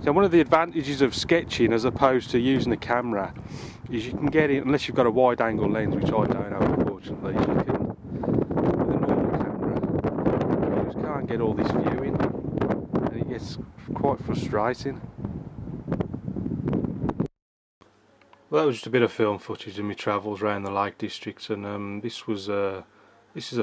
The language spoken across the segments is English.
So one of the advantages of sketching as opposed to using a camera is you can get it, unless you've got a wide angle lens, which I don't have unfortunately, you can, with a normal camera, you just can't get all this viewing and it gets quite frustrating. Well, that was just a bit of film footage of my travels around the Lake District, and this is a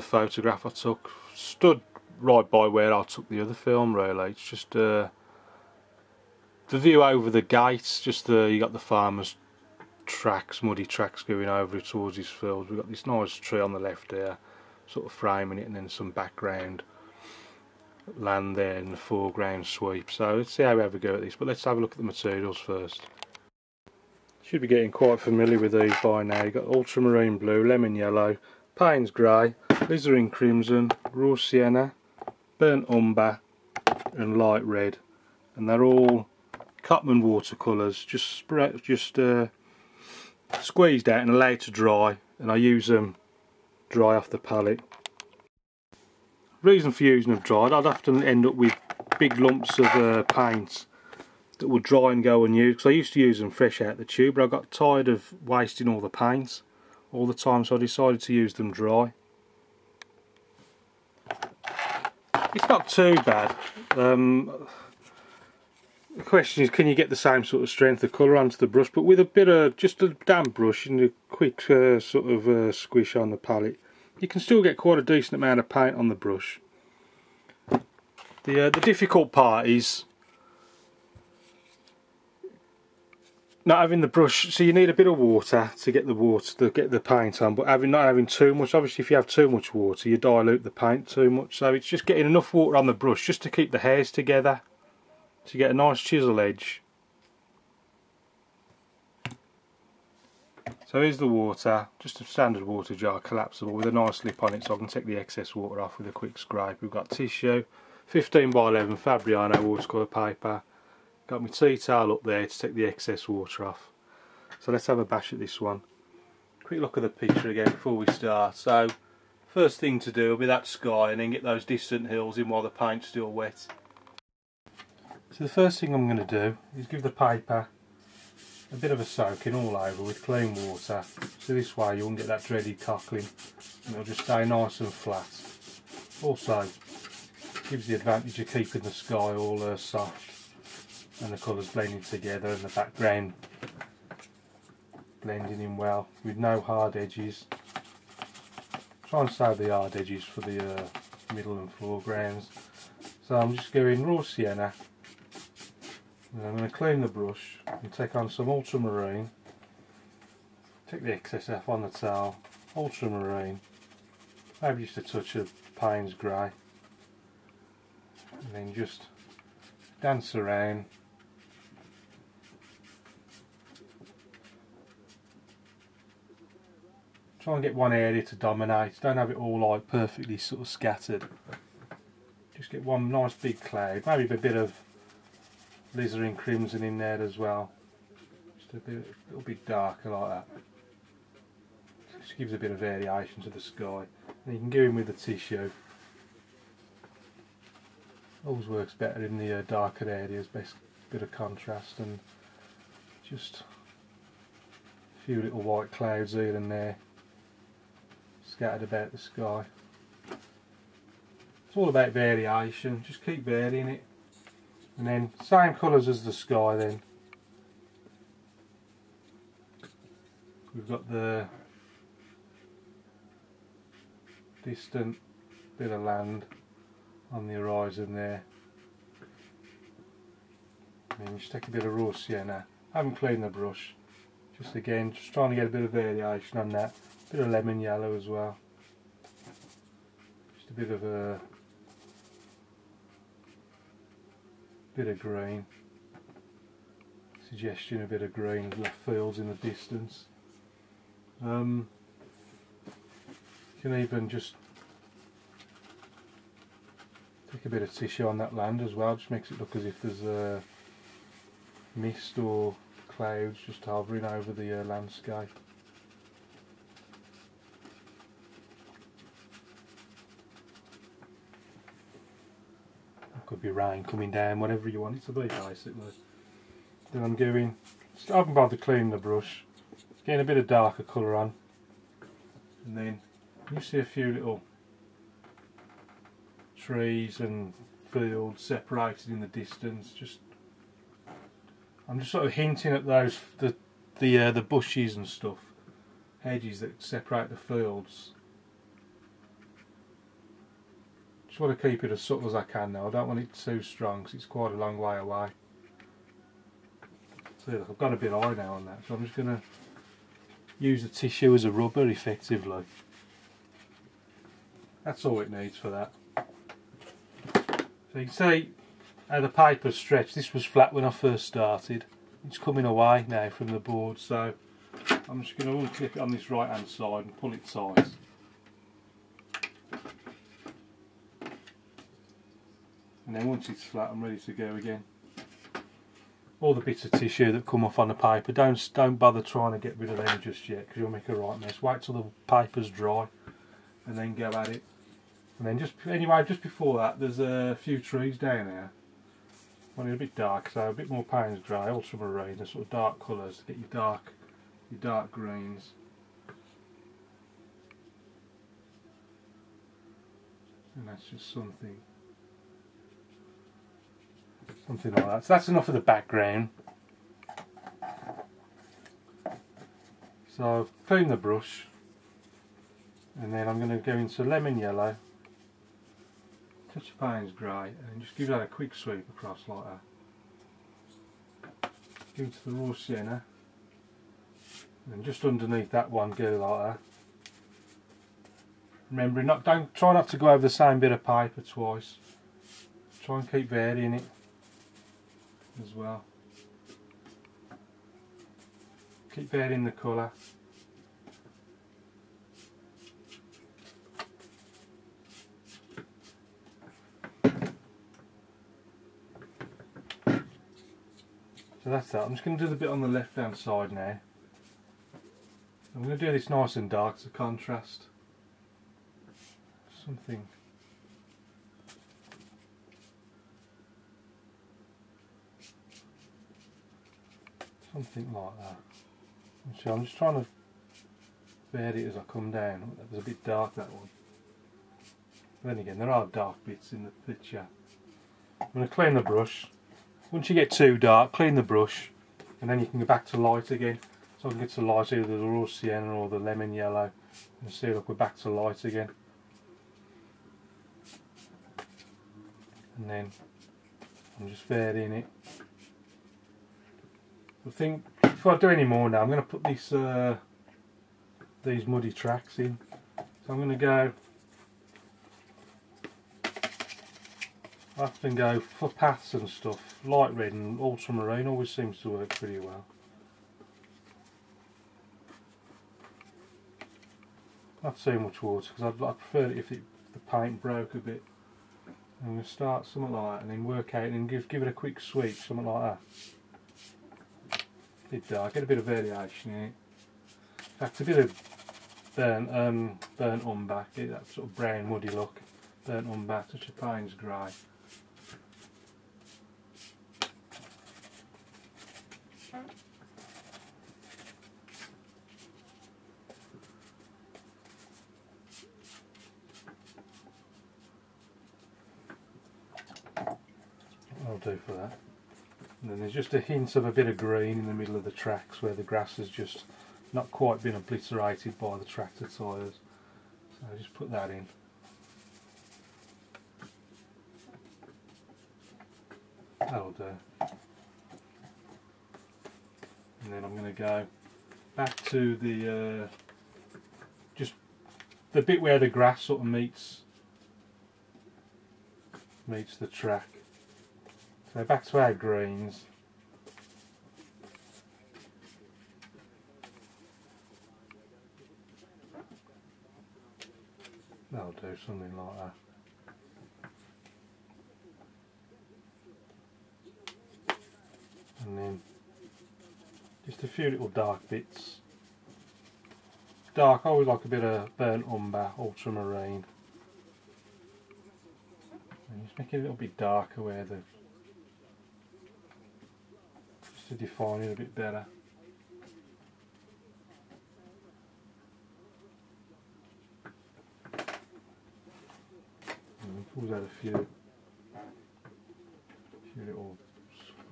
photograph I took, stood right by where I took the other film really. It's just the view over the gates, you got the farmers' tracks, muddy tracks going over towards his fields. We've got this nice tree on the left there, sort of framing it, and then some background land there in the foreground sweep. So let's see how we have a go at this, but let's have a look at the materials first. Should be getting quite familiar with these by now. You've got ultramarine blue, lemon yellow, Payne's grey, alizarin crimson, raw sienna, burnt umber and light red, and they're all Cotman watercolours, just squeezed out and allowed to dry, and I use them dry off the palette. Reason for using them dried, I'd often end up with big lumps of paint that would dry and go unused, because I used to use them fresh out the tube, but I got tired of wasting all the paint all the time, so I decided to use them dry. It's not too bad. The question is, can you get the same sort of strength of colour onto the brush, but with a bit of just a damp brush and a quick sort of squish on the palette, you can still get quite a decent amount of paint on the brush. The difficult part is not having the brush, so you need a bit of water to get the paint on, but not having too much. Obviously if you have too much water you dilute the paint too much, so it's just getting enough water on the brush just to keep the hairs together, to get a nice chisel edge. So here's the water, just a standard water jar, collapsible, with a nice lip on it so I can take the excess water off with a quick scrape. We've got tissue, 15 by 11 Fabriano Watercolour Paper. Got my tea towel up there to take the excess water off. So let's have a bash at this one. Quick look at the picture again before we start. So first thing to do will be that sky, and then get those distant hills in while the paint's still wet. So the first thing I'm going to do is give the paper a bit of a soaking all over with clean water, so this way you won't get that dreaded cockling and it'll just stay nice and flat. Also gives the advantage of keeping the sky all soft and the colours blending together and the background blending in well with no hard edges. Try and save the hard edges for the middle and foregrounds. So I'm just going raw sienna, and I'm going to clean the brush and take on some ultramarine, take the excess off on the towel, ultramarine, maybe just a touch of Payne's grey, and then just dance around. Try and get one area to dominate, don't have it all like perfectly sort of scattered. Just get one nice big cloud, maybe a bit of alizarin crimson in there as well. Just a little bit darker like that. Just gives a bit of variation to the sky. And you can go in with the tissue. Always works better in the darker areas, best bit of contrast, and just a few little white clouds here and there scattered about the sky. It's all about variation, just keep varying it, and then same colours as the sky. Then we've got the distant bit of land on the horizon there, and then just take a bit of raw sienna. I haven't cleaned the brush, just trying to get a bit of variation on that. Bit of lemon yellow as well, just a bit of green, suggestion a bit of green, left fields in the distance. You can even just take a bit of tissue on that land as well, just makes it look as if there's a mist or clouds just hovering over the landscape. Could be rain coming down, whatever you want it to be basically. Then I'm going, I haven't bothered cleaning the brush, getting a bit of darker colour on, and then you see a few little trees and fields separated in the distance. I'm just sort of hinting at those the bushes and stuff, hedges that separate the fields. Just want to keep it as subtle as I can now. I don't want it too strong because it's quite a long way away. See, look, I've got a bit high now on that, so I'm just going to use the tissue as a rubber effectively. That's all it needs for that. So you can see how the paper's stretched. This was flat when I first started. It's coming away now from the board, so I'm just going to unclip it on this right hand side and pull it tight. And then once it's flat, I'm ready to go again. All the bits of tissue that come off on the paper, don't bother trying to get rid of them just yet, because you'll make a right mess. Wait till the paper's dry and then go at it. And then just before that, there's a few trees down here. Well, they're a bit dark, so a bit more Payne's grey, ultramarine, the sort of dark colours to get your dark greens. And that's just something like that. So that's enough of the background. So clean the brush, and then I'm going to go into lemon yellow, touch of Payne's grey, and just give that a quick sweep across like that. Go into the raw sienna, and just underneath that one go like that. Remembering, try not to go over the same bit of paper twice. Try and keep varying it as well. Keep varying the colour. So that's that. I'm just going to do the bit on the left hand side now. I'm going to do this nice and dark as a contrast. Something like that. So I'm just trying to vary it as I come down. That was a bit dark, that one. Then again, there are dark bits in the picture. I'm going to clean the brush. Once you get too dark, clean the brush, and then you can go back to light again. So I can get to light, either the raw sienna or the lemon yellow, and see, look, we're back to light again. And then I'm just varying it. I think before I do any more now, I'm going to put these muddy tracks in. So I'm going to go. I often go for paths and stuff. Light red and ultramarine always seems to work pretty well. Not too much water, because I'd prefer it if the paint broke a bit. I'm going to start something like that and then work out and give it a quick sweep, something like that. A bit dark, get a bit of variation in it. In fact, a bit of burnt umber, get that sort of brown muddy look. Burnt umber, touch of Payne's grey. I'll do for that. And then there's just a hint of a bit of green in the middle of the tracks where the grass has just not quite been obliterated by the tractor tyres. So I just put that in. That'll do. And then I'm going to go back to the just the bit where the grass sort of meets the track. So back to our greens. That'll do, something like that. And then just a few little dark bits. Dark, I always like a bit of burnt umber, ultramarine. And just make it a little bit darker where the to define it a bit better. Pulls out a few little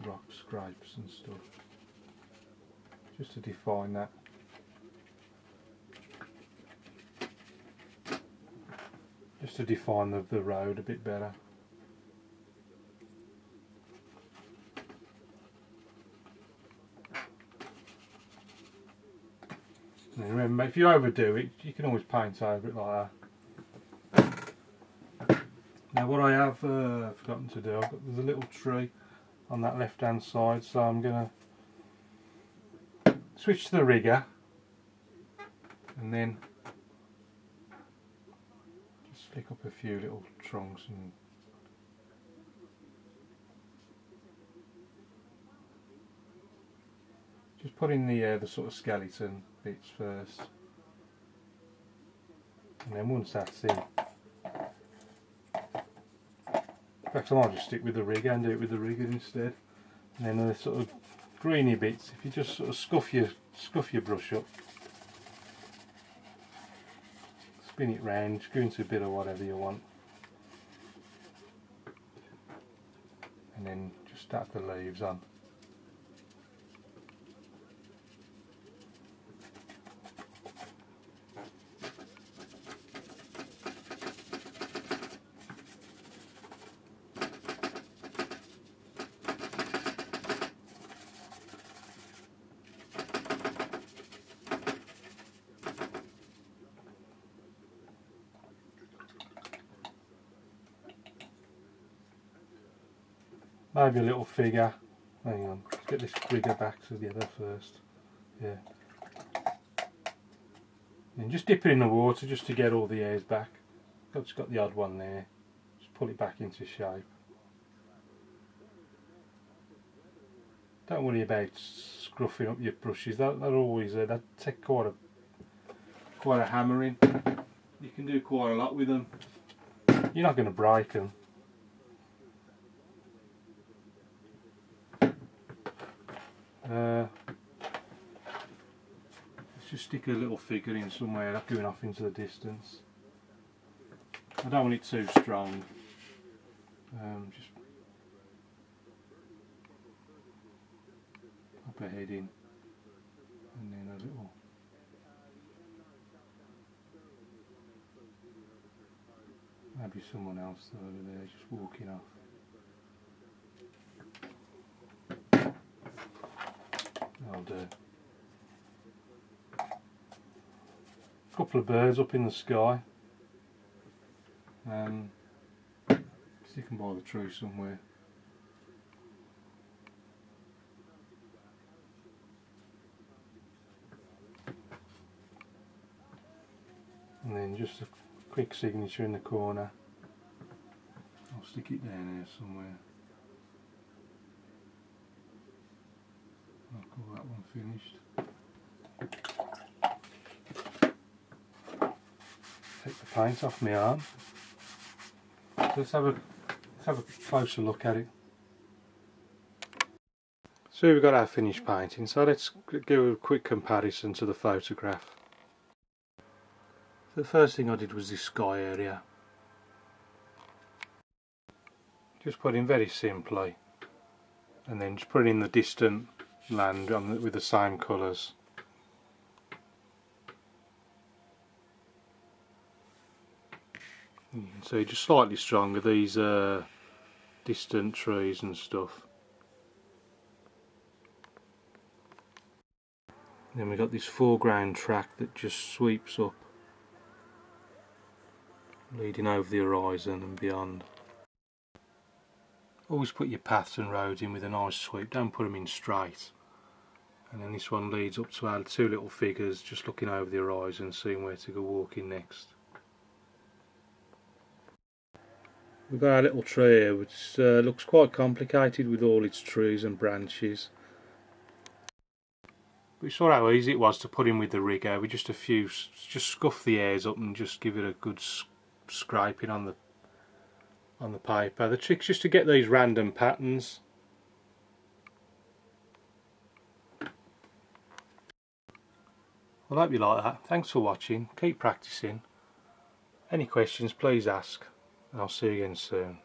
rock scrapes and stuff, just to define that. Just to define the road a bit better. And remember, if you overdo it, you can always paint over it like that. Now what I have forgotten to do, there's a little tree on that left hand side, so I'm going to switch to the rigger and then just flick up a few little trunks and just put in the sort of skeleton bits first, and then once that's in, in fact I might just stick with the rigger and do it with the rigger instead. And then the sort of greeny bits, if you just sort of scuff your brush up, spin it round, screw into a bit of whatever you want, and then just stack the leaves on. Maybe a little figure. Hang on, let's get this rigger back together first. Yeah. And just dip it in the water just to get all the hairs back. I've just got the odd one there. Just pull it back into shape. Don't worry about scruffing up your brushes. They're always that take quite a hammering. You can do quite a lot with them. You're not going to break them. Let's just stick a little figure in somewhere, that's going off into the distance. I don't want it too strong. Just pop a head in, and then a little. Maybe someone else over there just walking off. I'll do. A couple of birds up in the sky. Stick them by the tree somewhere. And then just a quick signature in the corner. I'll stick it down here somewhere. I'll call that one finished. Take the paint off my arm. So let's have a closer look at it. So we've got our finished painting, so let's give a quick comparison to the photograph. The first thing I did was this sky area. Just put in very simply, and then just put in the distant land with the same colours. So just slightly stronger, these distant trees and stuff. And then we've got this foreground track that just sweeps up, leading over the horizon and beyond. Always put your paths and roads in with a nice sweep, don't put them in straight. And then this one leads up to our two little figures just looking over the horizon, seeing where to go walking next. We've got our little tree here which looks quite complicated with all its trees and branches. We saw how easy it was to put in with the rigger. With just scuff the hairs up and just give it a good scraping on the paper. The trick's just to get these random patterns. Well, I hope you like that. Thanks for watching. Keep practicing. Any questions, please ask. I'll see you again soon.